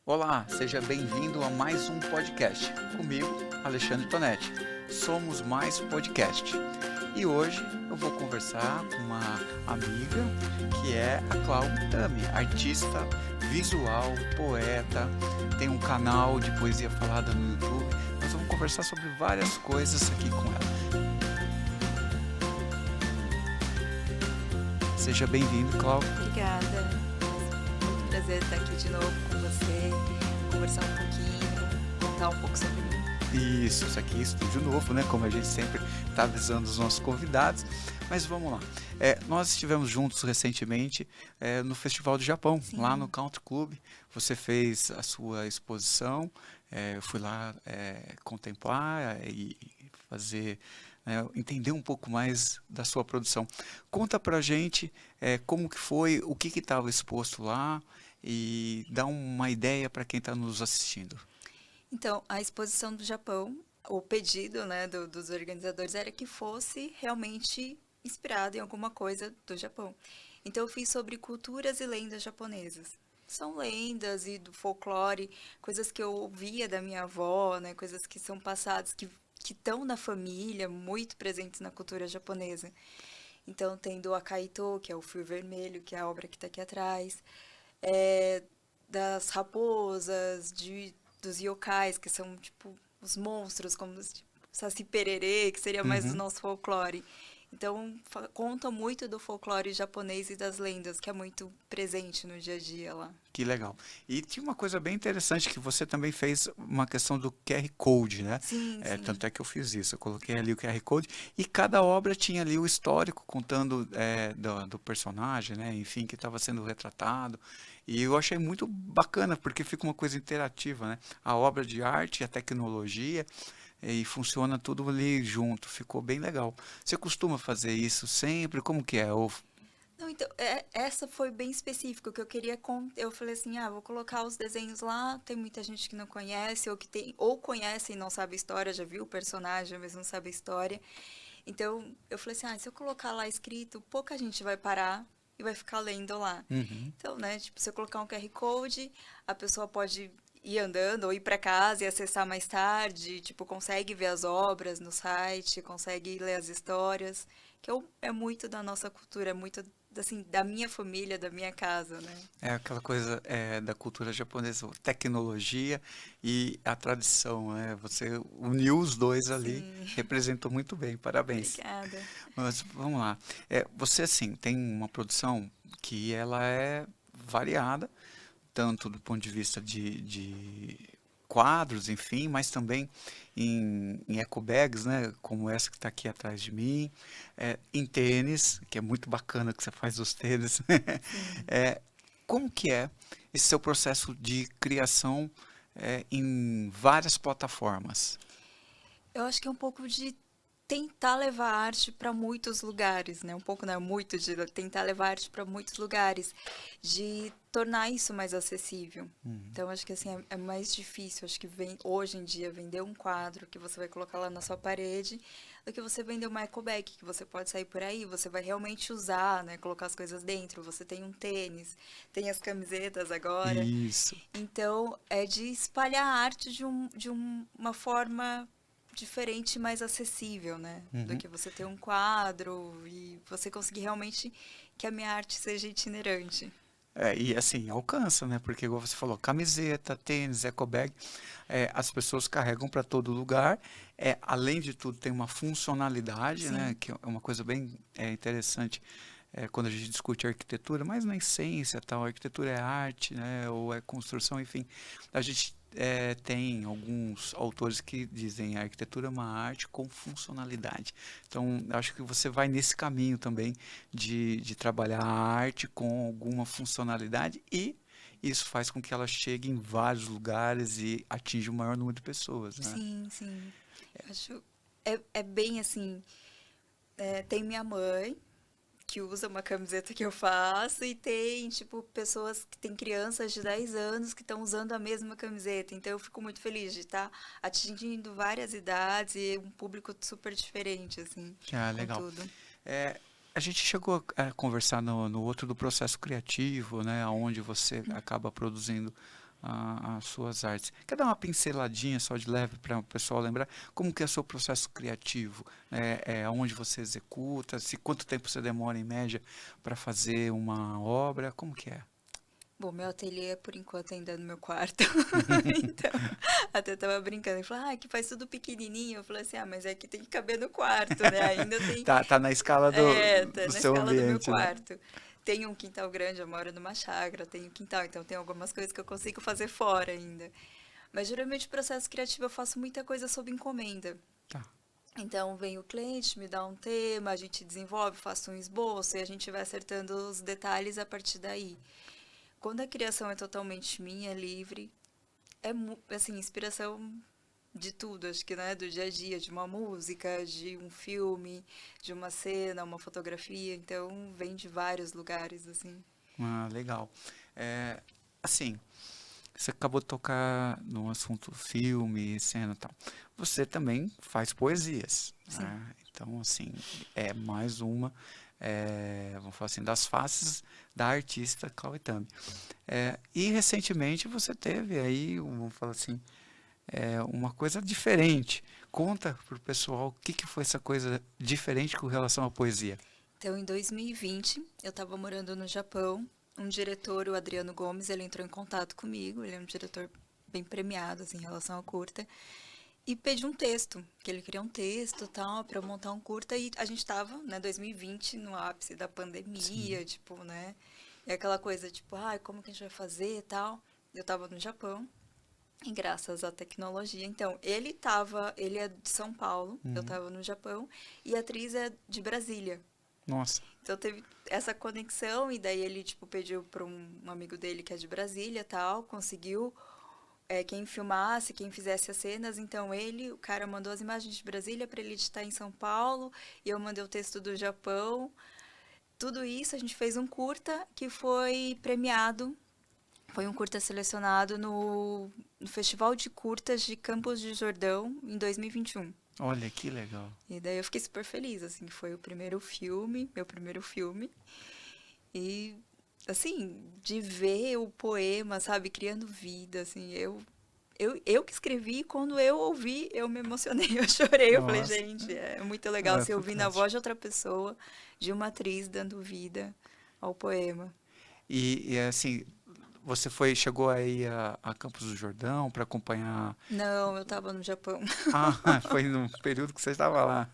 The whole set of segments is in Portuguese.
Olá, seja bem-vindo a mais um podcast. Comigo, Alexandre Tonetti. Somos Mais Podcast. E hoje eu vou conversar com uma amiga que é a Cláudia Tami, artista visual, poeta, tem um canal de poesia falada no YouTube. Nós vamos conversar sobre várias coisas aqui com ela. Seja bem-vindo, Cláudia. Obrigada. Muito prazer estar aqui de novo com você, conversar um pouquinho, contar um pouco sobre mim. Isso aqui é estúdio novo, né? Como a gente sempre está avisando os nossos convidados. Mas vamos lá. Nós estivemos juntos recentemente no Festival do Japão, Sim. lá no Country Club. Você fez a sua exposição, eu fui lá contemplar e fazer, entender um pouco mais da sua produção. Conta pra gente como que foi, o que estava exposto lá e dá uma ideia para quem está nos assistindo. Então, a exposição do Japão, o pedido, né, dos organizadores era que fosse realmente inspirado em alguma coisa do Japão. Então, eu fiz sobre culturas e lendas japonesas. São lendas e do folclore, coisas que eu ouvia da minha avó, né, coisas que são passadas, que estão na família, muito presentes na cultura japonesa. Então, tem do Akaito, que é o fio vermelho, que é a obra que está aqui atrás, é, das raposas, dos yokais, que são tipo os monstros, como tipo, Saci Pererê, que seria mais do Uhum. nosso folclore. Então, conta muito do folclore japonês e das lendas, que é muito presente no dia a dia lá. Que legal. E tinha uma coisa bem interessante que você também fez uma questão do QR Code, né? Sim, sim. Tanto é que eu fiz isso. Eu coloquei ali o QR Code e cada obra tinha ali o histórico contando do personagem, né? Enfim, que estava sendo retratado. E eu achei muito bacana porque fica uma coisa interativa, né? A obra de arte, a tecnologia e funciona tudo ali junto. Ficou bem legal. Você costuma fazer isso sempre? Como que é? Não, então, essa foi bem específica, o que eu queria eu falei assim, vou colocar os desenhos lá, tem muita gente que não conhece, ou conhece e não sabe a história, já viu o personagem, mas não sabe a história. Então, eu falei assim, se eu colocar lá escrito, pouca gente vai parar e vai ficar lendo lá. Uhum. Então, né, tipo, se eu colocar um QR Code, a pessoa pode ir andando ou ir para casa e acessar mais tarde, tipo, consegue ver as obras no site, consegue ler as histórias, que é muito da nossa cultura, é muito, assim, da minha família, da minha casa, né? É aquela coisa da cultura japonesa, tecnologia e a tradição, né? Você uniu os dois ali, Sim, representou muito bem, parabéns. obrigada. Mas vamos lá. Você, assim, tem uma produção que ela é variada, tanto do ponto de vista de quadros, enfim, mas também em eco bags, né? Como essa que está aqui atrás de mim, em tênis, que é muito bacana que você faz os tênis. Sim. É, como que é esse seu processo de criação em várias plataformas? Eu acho que é um pouco de tentar levar a arte para muitos lugares, né? Um pouco, não é muito de tentar levar a arte para muitos lugares, de tornar isso mais acessível. Uhum. Então, acho que assim é mais difícil, acho que hoje em dia vender um quadro que você vai colocar lá na sua parede, do que você vender uma eco bag que você pode sair por aí, você vai realmente usar, né? Colocar as coisas dentro. Você tem um tênis, tem as camisetas agora. Isso. Então, é de espalhar a arte uma forma diferente e mais acessível, né? Do Uhum. que você ter um quadro e você conseguir realmente que a minha arte seja itinerante. E assim, alcança, né? Porque, igual você falou, camiseta, tênis, eco bag, as pessoas carregam para todo lugar. Além de tudo, tem uma funcionalidade, né? Sim, Que é uma coisa bem interessante quando a gente discute arquitetura, mas na essência, tal, arquitetura é arte, né? Ou é construção, enfim. A gente tem alguns autores que dizem a arquitetura é uma arte com funcionalidade. Então, eu acho que você vai nesse caminho também de trabalhar a arte com alguma funcionalidade e isso faz com que ela chegue em vários lugares e atinja o maior número de pessoas, né? sim, sim. Acho é bem assim. Tem minha mãe que usa uma camiseta que eu faço e tem, tipo, pessoas que têm crianças de 10 anos que estão usando a mesma camiseta. Então eu fico muito feliz de estar atingindo várias idades e um público super diferente, assim, Ah, com legal. tudo. É, a gente chegou a conversar no outro do processo criativo, né, onde você acaba produzindo as suas artes. Quer dar uma pinceladinha só de leve para o pessoal lembrar como que é o seu processo criativo? Onde você executa? Quanto tempo você demora em média para fazer uma obra? Como que é? Bom, meu ateliê, por enquanto, ainda é no meu quarto. Então, até tava brincando. Ele falou, que faz tudo pequenininho. Eu falei assim, mas é que tem que caber no quarto, né? Ainda tem... Tá na escala Tá do na seu escala do meu ambiente, né? quarto. Tem um quintal grande, eu moro numa chácara, tem um quintal, então tem algumas coisas que eu consigo fazer fora ainda. Mas geralmente o processo criativo eu faço muita coisa sob encomenda. Tá. Então vem o cliente, me dá um tema, a gente desenvolve, faço um esboço e a gente vai acertando os detalhes a partir daí. Quando a criação é totalmente minha, livre, assim, inspiração de tudo, acho que, né, do dia a dia, de uma música, de um filme, de uma cena, uma fotografia, então vem de vários lugares, assim. Legal. Assim, você acabou de tocar no assunto filme, cena e tal. Você também faz poesias, Sim. né? Então, assim, é mais uma, vamos falar assim, das faces da artista Cauê Tami. E recentemente você teve aí, vamos falar assim, uma coisa diferente. Conta pro pessoal o que foi essa coisa diferente com relação à poesia. Então, em 2020, eu estava morando no Japão. Um diretor, o Adriano Gomes, ele entrou em contato comigo. Ele é um diretor bem premiado, assim, em relação ao curta. E pediu um texto, que ele queria um texto, tal, para eu montar um curta. E a gente estava, né, 2020, no ápice da Sim. pandemia, tipo, né? E aquela coisa, tipo, como que a gente vai fazer e tal. Eu estava no Japão. E graças à tecnologia. Então, ele é de São Paulo, eu Uhum. estava no Japão, e a atriz é de Brasília. Nossa. Então teve essa conexão, e daí ele, tipo, pediu para um amigo dele que é de Brasília, tal, conseguiu quem filmasse, quem fizesse as cenas. Então o cara mandou as imagens de Brasília para ele editar em São Paulo, e eu mandei o texto do Japão. Tudo isso a gente fez um curta que foi premiado. Foi um curta selecionado no Festival de Curtas de Campos de Jordão em 2021. Olha que legal. E daí eu fiquei super feliz, assim, foi o primeiro filme, meu primeiro filme. E, assim, de ver o poema, sabe, criando vida, assim, eu que escrevi, quando eu ouvi, eu me emocionei, eu chorei, eu falei, Nossa. gente, é muito legal se ouvir na Fantástico. voz de outra pessoa, de uma atriz dando vida ao poema. Assim, você chegou aí a Campos do Jordão para acompanhar. Não, eu tava no Japão. Ah, foi no período que você estava lá.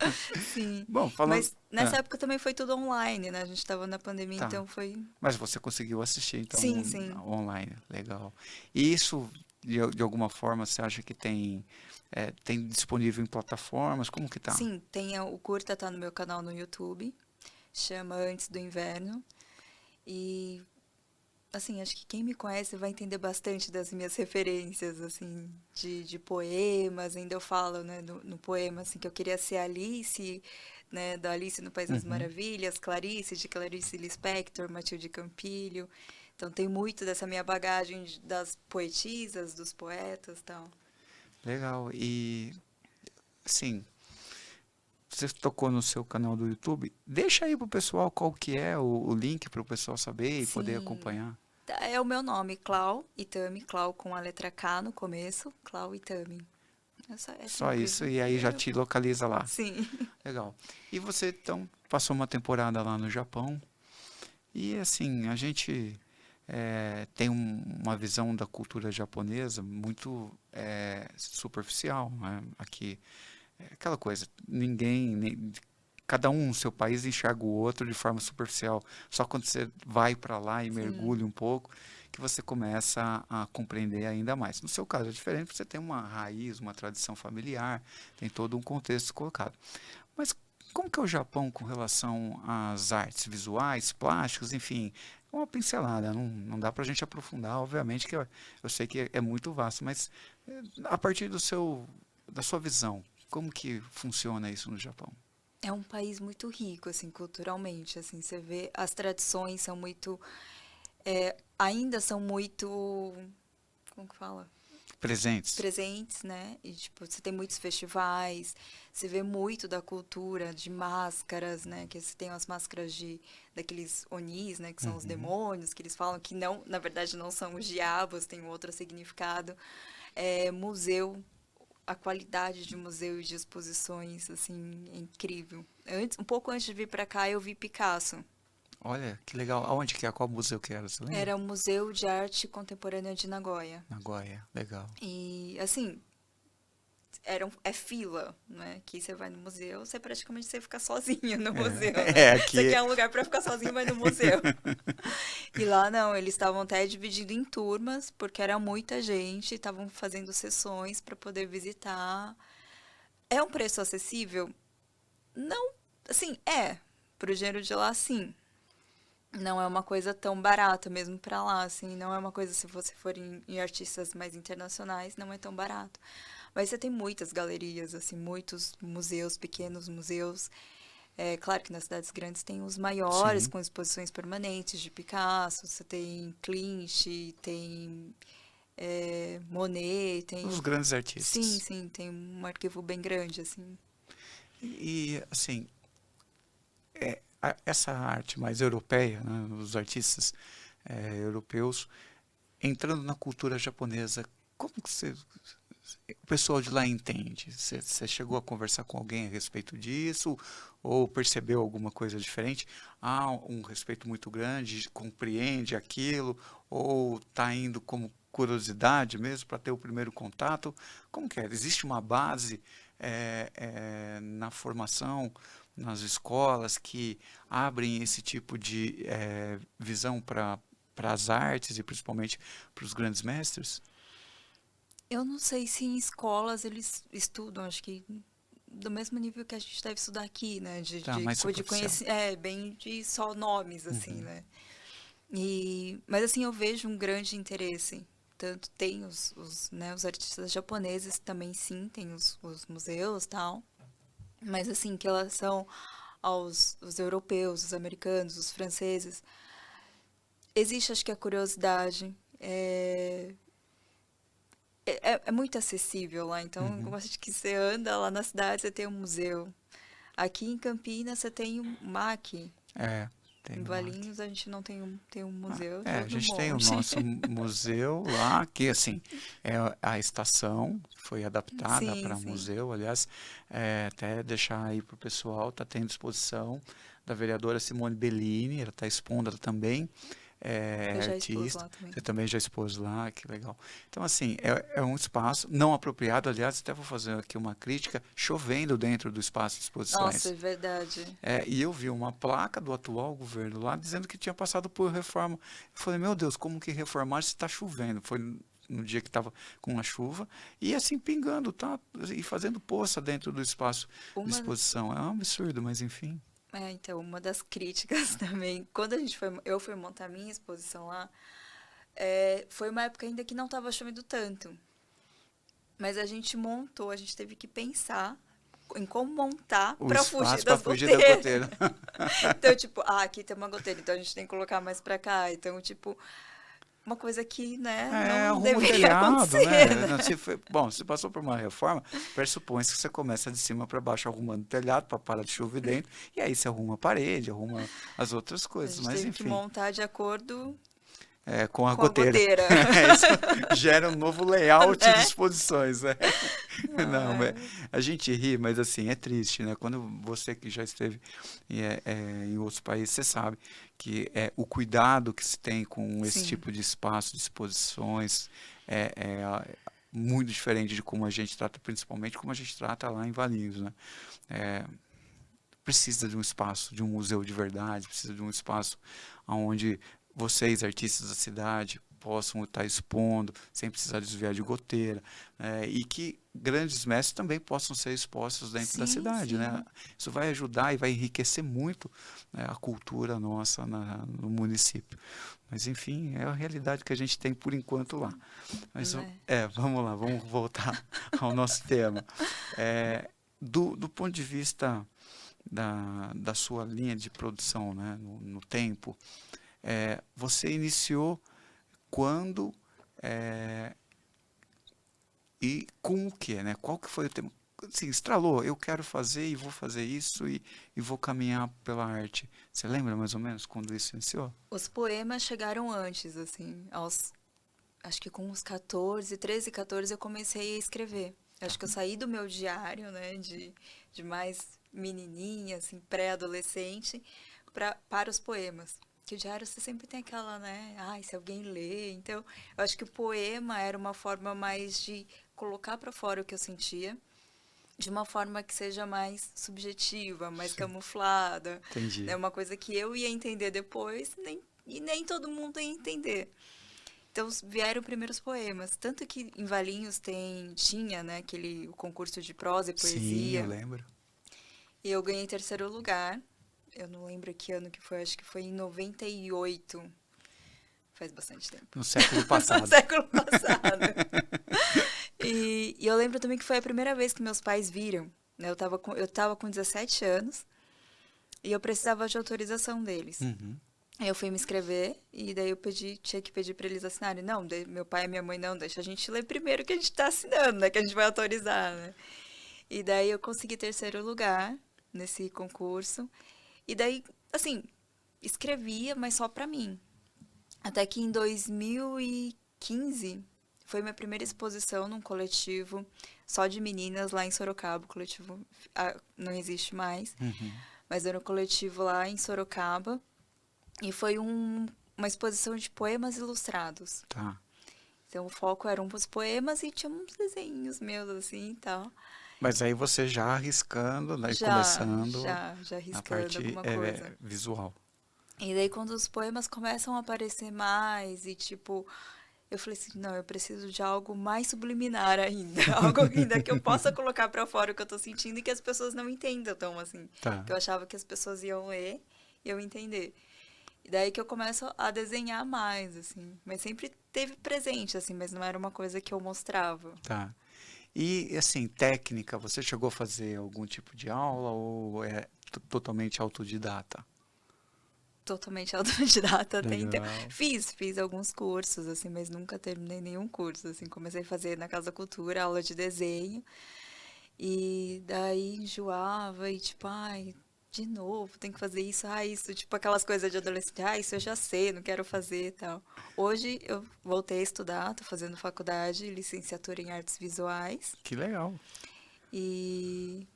Sim, Bom, falando. mas nessa época também foi tudo online, né? A gente tava na pandemia, Tá. então foi... Mas você conseguiu assistir, então, Sim, sim. online. Legal. E isso, de alguma forma, você acha que tem disponível em plataformas? Como que tá? Sim, o curta tá no meu canal no YouTube, chama Antes do Inverno. E, assim, acho que quem me conhece vai entender bastante das minhas referências, assim, de poemas. Ainda eu falo, né, no poema, assim, que eu queria ser Alice, né, da Alice no País das Uhum. Maravilhas, Clarice, de Clarice Lispector, Matilde Campilho. Então tem muito dessa minha bagagem das poetisas, dos poetas e tal. Legal. E, assim, você tocou no seu canal do YouTube. Deixa aí pro pessoal qual que é o link para o pessoal saber e poder Sim, acompanhar. é o meu nome, Clau Itami, Clau com a letra K no começo, Clau Itami. É Só simples, isso, né? e aí já Eu te falo. localiza lá. Sim. Legal. E você, então, passou uma temporada lá no Japão. E, assim, a gente tem uma visão da cultura japonesa muito superficial, né? Aqui, aquela coisa, cada um no seu país enxerga o outro de forma superficial. Só quando você vai para lá e Sim. mergulha um pouco, que você começa a compreender ainda mais. No seu caso é diferente, porque você tem uma raiz, uma tradição familiar, tem todo um contexto colocado. Mas como que é o Japão com relação às artes visuais, plásticos, enfim, é uma pincelada, não dá para a gente aprofundar, obviamente que eu sei que é muito vasto, mas a partir da sua visão, como que funciona isso no Japão? É um país muito rico, assim, culturalmente, assim, você vê, as tradições são muito, ainda são muito, como que fala? Presentes. presentes, né? E, tipo, você tem muitos festivais, você vê muito da cultura de máscaras, né? Que você tem as máscaras daqueles onis, né? Que são os Uhum. demônios, que eles falam que não, na verdade, não são os diabos, tem um outro significado. Museu, a qualidade de museu e de exposições, assim, é incrível. Um pouco antes de vir para cá, eu vi Picasso. Olha, que legal. Aonde que é? Qual museu que era? Você lembra? Era o Museu de Arte Contemporânea de Nagoya. Nagoya. Legal. E, assim, é fila, né? Que você vai no museu, você fica sozinho no museu, né? Você Aqui. quer um lugar para ficar sozinho, vai no museu. E lá não, eles estavam até dividindo em turmas, porque era muita gente, estavam fazendo sessões para poder visitar. É um preço acessível? Não, assim, pro dinheiro de lá, sim. Não é uma coisa tão barata mesmo para lá, assim, não é uma coisa, se você for em artistas mais internacionais, não é tão barato. Mas você tem muitas galerias, assim, muitos museus, pequenos museus. É claro que nas cidades grandes tem os maiores, Sim. com exposições permanentes de Picasso, você tem Klimt, tem Monet, Os tem... grandes Sim, artistas. sim, tem um arquivo bem grande, assim. Assim, essa arte mais europeia, né, os artistas europeus, entrando na cultura japonesa, como que o pessoal de lá entende? Você chegou a conversar com alguém a respeito disso? Ou percebeu alguma coisa diferente? Há um respeito muito grande, compreende aquilo? Ou está indo como curiosidade mesmo para ter o primeiro contato? Como que é? Existe uma base na formação, nas escolas, que abrem esse tipo de visão para as artes e principalmente para os grandes mestres? Eu não sei se em escolas eles estudam, acho que do mesmo nível que a gente deve estudar aqui, né? Tá, mais De superficial. conhecer, bem de só nomes, assim, Uhum. né? Mas assim, eu vejo um grande interesse. Tanto tem né, os artistas japoneses também, sim, tem os museus e tal. Mas assim, em relação os europeus, os americanos, os franceses, existe, acho que a curiosidade. É muito acessível lá, então, Uhum. como acho que você anda lá na cidade, você tem um museu. Aqui em Campinas, você tem um MAC. É, tem Em o MAC. Valinhos, a gente não tem um museu, tem A outro gente tem o monte. nosso museu lá, que assim, é a estação, foi adaptada Sim, para sim. museu, aliás, até deixar aí para o pessoal, está tendo exposição da vereadora Simone Bellini, ela está expondo ela também, Eu já expus artista, lá também. você também já expôs lá, que legal. Então, assim, é um espaço não apropriado, aliás, até vou fazer aqui uma crítica, chovendo dentro do espaço de Nossa, é exposições. verdade. E eu vi uma placa do atual governo lá dizendo que tinha passado por reforma. Eu falei, meu Deus, como que reformar se está chovendo? Foi no dia que estava com a chuva e assim pingando, tá? E fazendo poça dentro do espaço de Uma, exposição. É um absurdo, mas enfim. então, uma das críticas também, quando eu fui montar a minha exposição lá, foi uma época ainda que não estava chovendo tanto. Mas a gente teve que pensar em como montar O para fugir espaço para das fugir da goteiras. goteira. Então, tipo, aqui tem uma goteira, então a gente tem que colocar mais para cá. Então, tipo, uma coisa que, né, não Arruma o deveria telhado, acontecer, né? né? Bom, se passou por uma reforma, pressupõe-se que você começa de cima para baixo arrumando o telhado para parar de chover dentro, e aí você arruma a parede, arruma as outras A coisas, gente mas teve que enfim. montar de acordo Com a com a goteira. goteira. Isso gera um novo layout de Né? exposições, né? Não, Ai, a gente ri, mas assim, é triste, né? Quando você que já esteve em outros países, você sabe que o cuidado que se tem com esse sim, tipo de espaço, de exposições, muito diferente de como a gente trata, principalmente como a gente trata lá em Valinhos, né? É, precisa de um espaço, de um museu de verdade, precisa de um espaço onde vocês, artistas da cidade, possam estar expondo, sem precisar desviar de goteira, e que grandes mestres também possam ser expostos dentro da sim, cidade, né? sim. Isso vai ajudar e vai enriquecer muito, né, a cultura nossa no município. Mas, enfim, é a realidade que a gente tem por enquanto lá. Mas, Né? vamos lá, vamos voltar ao nosso tema. Do ponto de vista da sua linha de produção, né, no tempo, você iniciou quando, é, com o quê, né? Qual que foi o tema? Assim, estralou, eu quero fazer e vou fazer isso e vou caminhar pela arte. Você lembra mais ou menos quando isso iniciou? Os poemas chegaram antes, assim, acho que com uns 14, 13, 14 eu comecei a escrever. Acho que eu saí do meu diário, né, de mais menininha, assim, pré-adolescente, para os poemas. Que o diário você sempre tem aquela, né, ai, se alguém lê. Então, eu acho que o poema era uma forma mais de colocar para fora o que eu sentia, de uma forma que seja mais subjetiva, mais Sim. camuflada, né, Entendi. uma coisa que eu ia entender depois, e nem todo mundo ia entender. Então vieram primeiros poemas, tanto que em Valinhos tinha, né, aquele o concurso de prosa e Sim, eu poesia, lembro. e eu ganhei terceiro lugar. Eu não lembro que ano que foi, acho que foi em 98. Faz bastante tempo. No século No passado. século passado. E eu lembro também que foi a primeira vez que meus pais viram, né? Eu tava com 17 anos e eu precisava de autorização deles. Uhum. Aí eu fui me inscrever e daí eu tinha que pedir para eles assinarem. Não, meu pai e minha mãe não, deixa a gente ler primeiro que a gente tá assinando, né? Que a gente vai autorizar, né? E daí eu consegui terceiro lugar nesse concurso. E daí, assim, escrevia, mas só pra mim. Até que em 2015 foi minha primeira exposição num coletivo só de meninas lá em Sorocaba. O coletivo não existe mais, Uhum. mas era um coletivo lá em Sorocaba. E foi uma exposição de poemas ilustrados. Tá. Então o foco eram os poemas e tinha uns desenhos meus assim e tal. Mas aí você já arriscando, né, e Já, começando já, já na arriscando parte alguma coisa. visual. E daí quando os poemas começam a aparecer mais e tipo, eu falei assim, não, eu preciso de algo mais subliminar ainda, algo ainda que eu possa colocar pra fora o que eu tô sentindo e que as pessoas não entendam tão assim, Tá. que eu achava que as pessoas iam ler e eu entender. E daí que eu começo a desenhar mais, assim. Mas sempre teve presente, assim, mas não era uma coisa que eu mostrava. Tá. E, assim, técnica, você chegou a fazer algum tipo de aula ou é totalmente autodidata? Totalmente autodidata até então. Legal. Fiz alguns cursos, assim, mas nunca terminei nenhum curso, assim. Comecei a fazer na Casa da Cultura, aula de desenho. E daí enjoava e tipo, ai, de novo, tem que fazer isso, isso, tipo aquelas coisas de adolescente, isso eu já sei, não quero fazer e tal. Hoje eu voltei a estudar, tô fazendo faculdade, licenciatura em artes visuais. Que legal. E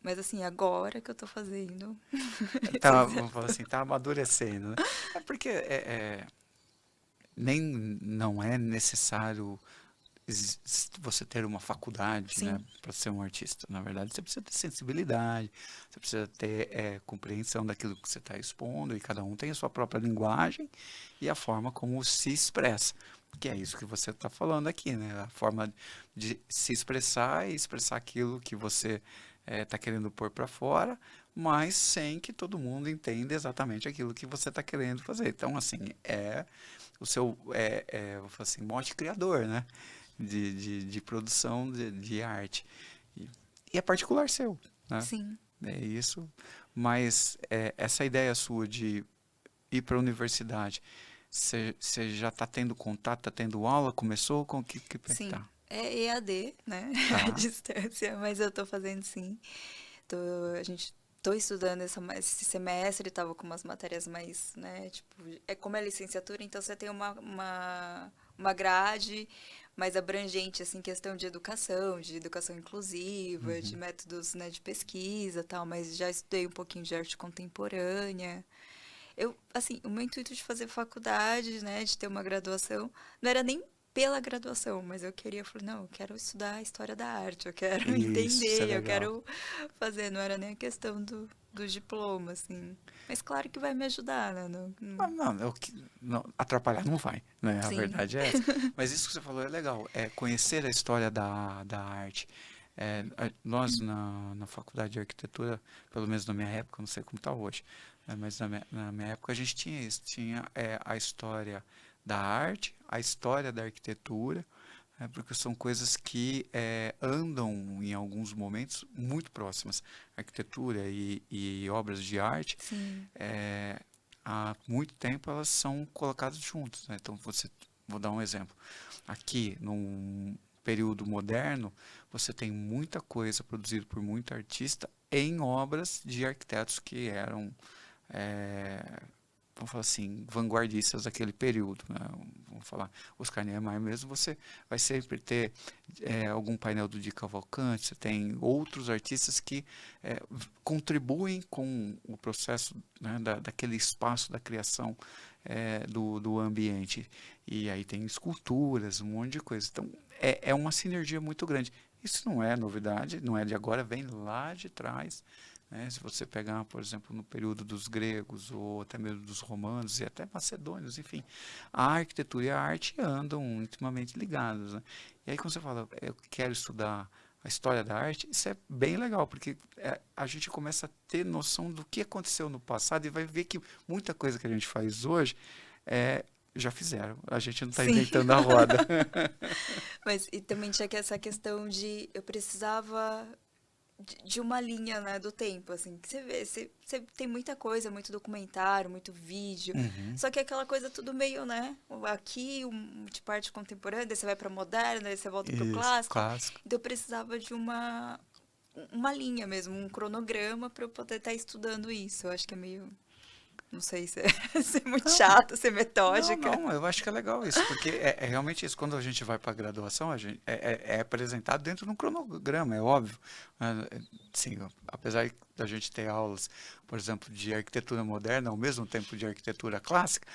mas assim, agora que eu tô fazendo Tá, licenciatura. vamos falar assim, tá amadurecendo, né? É porque nem não é necessário você ter uma faculdade, né, Sim, para ser um artista. Na verdade, você precisa ter sensibilidade, você precisa ter compreensão daquilo que você está expondo, e cada um tem a sua própria linguagem e a forma como se expressa. Que é isso que você está falando aqui, né? A forma de se expressar e expressar aquilo que você está querendo pôr para fora, mas sem que todo mundo entenda exatamente aquilo que você está querendo fazer. Então, assim, é o seu, vou falar assim, mote criador, né? De produção de arte. E é particular seu, né? sim. É isso. Mas essa ideia sua de ir para a universidade, você já está tendo contato, está tendo aula, começou com o que Sim, tá? é EAD, né? A Tá. distância, mas eu tô fazendo sim. Tô, a gente tô estudando esse semestre, tava com umas matérias mais, né? Tipo, é como é licenciatura, então você tem uma grade mais abrangente, assim, questão de educação inclusiva, de Uhum. métodos, né, de pesquisa e tal, mas já estudei um pouquinho de arte contemporânea. Eu, assim, o meu intuito de fazer faculdade, né, de ter uma graduação, não era nem pela graduação, mas eu queria, eu falei, não, eu quero estudar a história da arte, eu quero Isso é entender, eu legal. quero fazer, não era nem a questão do diploma, assim. Mas claro que vai me ajudar, né? Não, não, atrapalhar não vai, né? A Sim, verdade é essa. Mas isso que você falou é legal, é conhecer a história da arte. Nós, na faculdade de arquitetura, pelo menos na minha época, não sei como está hoje, né, mas na minha época a gente tinha isso, tinha a história da arte, a história da arquitetura, porque são coisas que andam em alguns momentos muito próximas. Arquitetura e obras de arte, sim, é, há muito tempo elas são colocadas juntas, né? Então vou dar um exemplo. Aqui, período moderno, você tem muita coisa produzida por muito artista em obras de arquitetos que eram, vamos falar assim, vanguardistas daquele período, né? Vamos falar, Oscar Niemeyer mesmo, você vai sempre ter algum painel do Di Cavalcanti, você tem outros artistas que contribuem com o processo, né, daquele espaço da criação do ambiente. E aí tem esculturas, um monte de coisa. Então, é uma sinergia muito grande. Isso não é novidade, não é de agora, vem lá de trás. Né? Se você pegar, por exemplo, no período dos gregos, ou até mesmo dos romanos, e até macedônios, enfim, a arquitetura e a arte andam intimamente ligadas. Né? E aí, quando você fala, eu quero estudar a história da arte, isso é bem legal, porque a gente começa a ter noção do que aconteceu no passado e vai ver que muita coisa que a gente faz hoje já fizeram. A gente não está inventando a roda. Mas e também tinha essa questão de eu precisava de uma linha, né, do tempo, assim, que você vê, você tem muita coisa, muito documentário, muito vídeo, só que aquela coisa tudo meio, né, aqui, de parte contemporânea, daí você vai pra moderna, daí você volta pro clássico. Então eu precisava de uma linha mesmo, um cronograma para eu poder estar estudando isso. Eu acho que é meio... Não sei se é muito chato, ser metódica. Não, eu acho que é legal isso, porque é realmente isso. Quando a gente vai para a graduação, a gente é apresentado dentro de um cronograma, é óbvio. Sim, apesar da gente ter aulas, por exemplo, de arquitetura moderna, ao mesmo tempo de arquitetura clássica,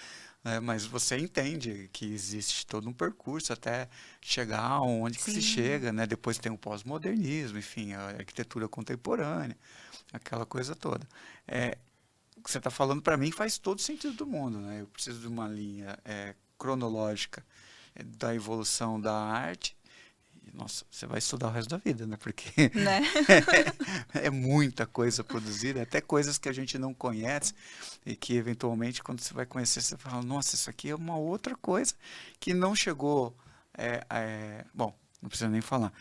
mas você entende que existe todo um percurso até chegar onde que se chega, né? Depois tem o pós-modernismo, enfim, a arquitetura contemporânea, aquela coisa toda. O que você está falando para mim faz todo sentido do mundo, né? Eu preciso de uma linha cronológica da evolução da arte. E, nossa, você vai estudar o resto da vida, né? Porque né? é muita coisa produzida, até coisas que a gente não conhece e que eventualmente quando você vai conhecer você fala, nossa, isso aqui é uma outra coisa que não chegou. Bom, não precisa nem falar.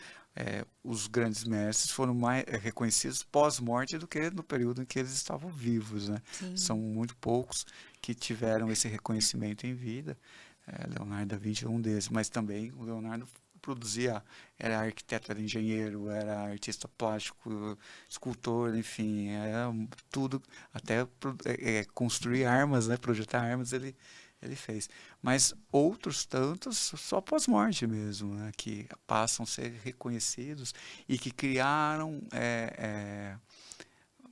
Os grandes mestres foram mais reconhecidos pós-morte do que no período em que eles estavam vivos, né? São muito poucos que tiveram esse reconhecimento em vida. Leonardo da Vinci é um deles, mas também o Leonardo produzia, era arquiteto, era engenheiro, era artista plástico, escultor, enfim, era tudo, até construir armas, né? Projetar armas, ele fez. Mas outros tantos só pós-morte mesmo, né? Que passam a ser reconhecidos e que criaram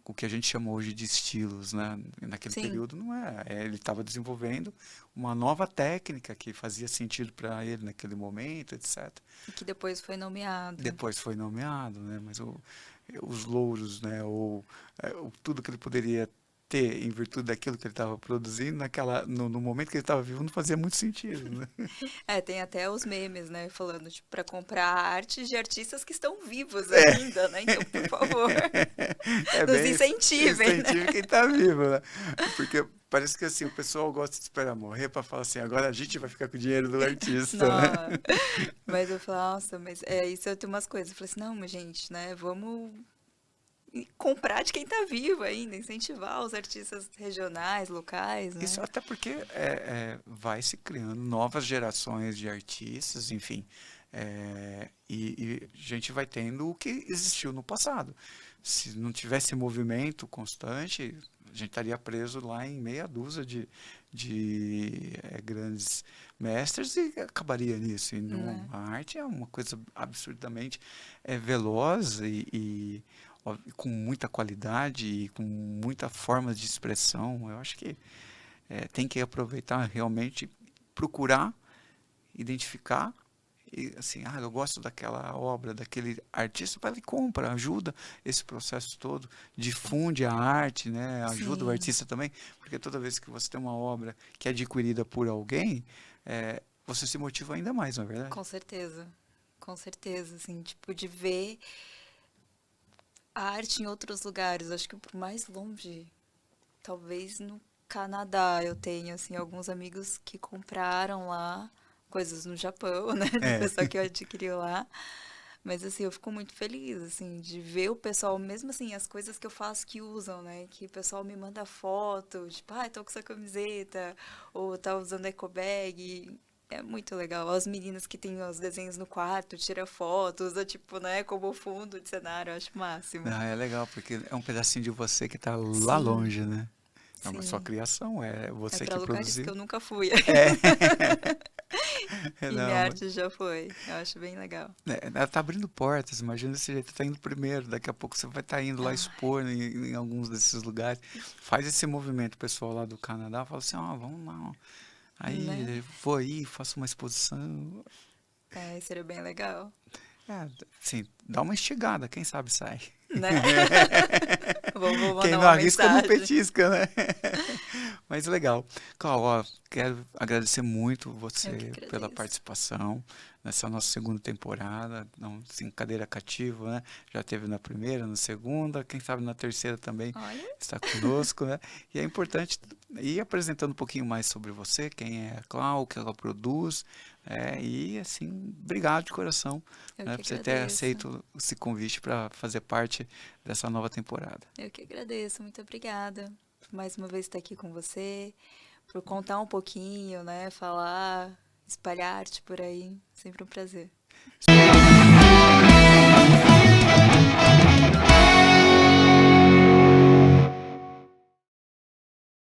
o que a gente chama hoje de estilos, né? Naquele período não era. Ele estava desenvolvendo uma nova técnica que fazia sentido para ele naquele momento, etc. E que depois foi nomeado. Depois foi nomeado, né? Mas os louros, né? Tudo que ele poderia ter em virtude daquilo que ele estava produzindo no momento que ele estava vivo não fazia muito sentido, né? Tem até os memes, né, falando tipo para comprar arte de artistas que estão vivos ainda, né? Então, por favor, nos incentivem, incentive quem está vivo, né? Porque parece que assim, o pessoal gosta de esperar morrer para falar assim, agora a gente vai ficar com o dinheiro do artista, né? Mas eu falo, nossa, mas isso eu tenho umas coisas. Eu falei assim, não, mas gente, né, vamos comprar de quem está vivo ainda, incentivar os artistas regionais, locais, né? Isso até porque vai se criando novas gerações de artistas, enfim, e a gente vai tendo o que existiu no passado. Se não tivesse movimento constante, a gente estaria preso lá em meia dúzia de grandes mestres e acabaria nisso. E a arte é uma coisa absurdamente veloz e com muita qualidade e com muita forma de expressão. Eu acho que tem que aproveitar realmente, procurar, identificar e assim, eu gosto daquela obra, daquele artista, vai e compra, ajuda esse processo todo, difunde a arte, né? Ajuda o artista também, porque toda vez que você tem uma obra que é adquirida por alguém, você se motiva ainda mais, não é verdade? Com certeza, assim, tipo, de ver a arte em outros lugares. Acho que por mais longe, talvez no Canadá eu tenho, assim, alguns amigos que compraram lá coisas no Japão, né? Do pessoal que eu adquiriu lá. Mas, assim, eu fico muito feliz, assim, de ver o pessoal, mesmo assim, as coisas que eu faço que usam, né? Que o pessoal me manda foto, tipo, tô com essa camiseta, ou tá usando eco bag. É muito legal. As meninas que têm os desenhos no quarto, tira fotos, ou tipo, né, como fundo de cenário, eu acho o máximo. Ah, é legal, porque é um pedacinho de você que tá lá Sim, longe, né? É uma sua sim. criação, é É você para que lugares que produziu. eu nunca fui. É. E minha Não, arte já foi. Eu acho bem legal. ela tá abrindo portas, imagina desse jeito, tá indo primeiro, daqui a pouco você vai estar indo lá Ai, expor em alguns desses lugares. Faz esse movimento, o pessoal lá do Canadá fala assim, ó, vamos lá, ó. né? Aí eu vou aí, faço uma exposição. É, seria bem legal. É, assim, dá uma instigada, quem sabe sai. Né? Vou Quem mandar não uma arrisca não mensagem. petisca, né? Mas legal. Cláudio, ó, quero agradecer muito Eu que você pela agradeço. participação nessa nossa segunda temporada. Não, assim, cadeira cativa, né? Já teve na primeira, na segunda, quem sabe na terceira também Olha, está conosco, né? E é importante ir apresentando um pouquinho mais sobre você, quem é a Cláudia, o que ela produz, e assim, obrigado de coração, eu né, que por você ter agradeço. aceito esse convite para fazer parte dessa nova temporada. Eu que agradeço. Muito obrigada. Por mais uma vez estar aqui com você, por contar um pouquinho, né? Falar, espalhar arte por aí. Sempre um prazer.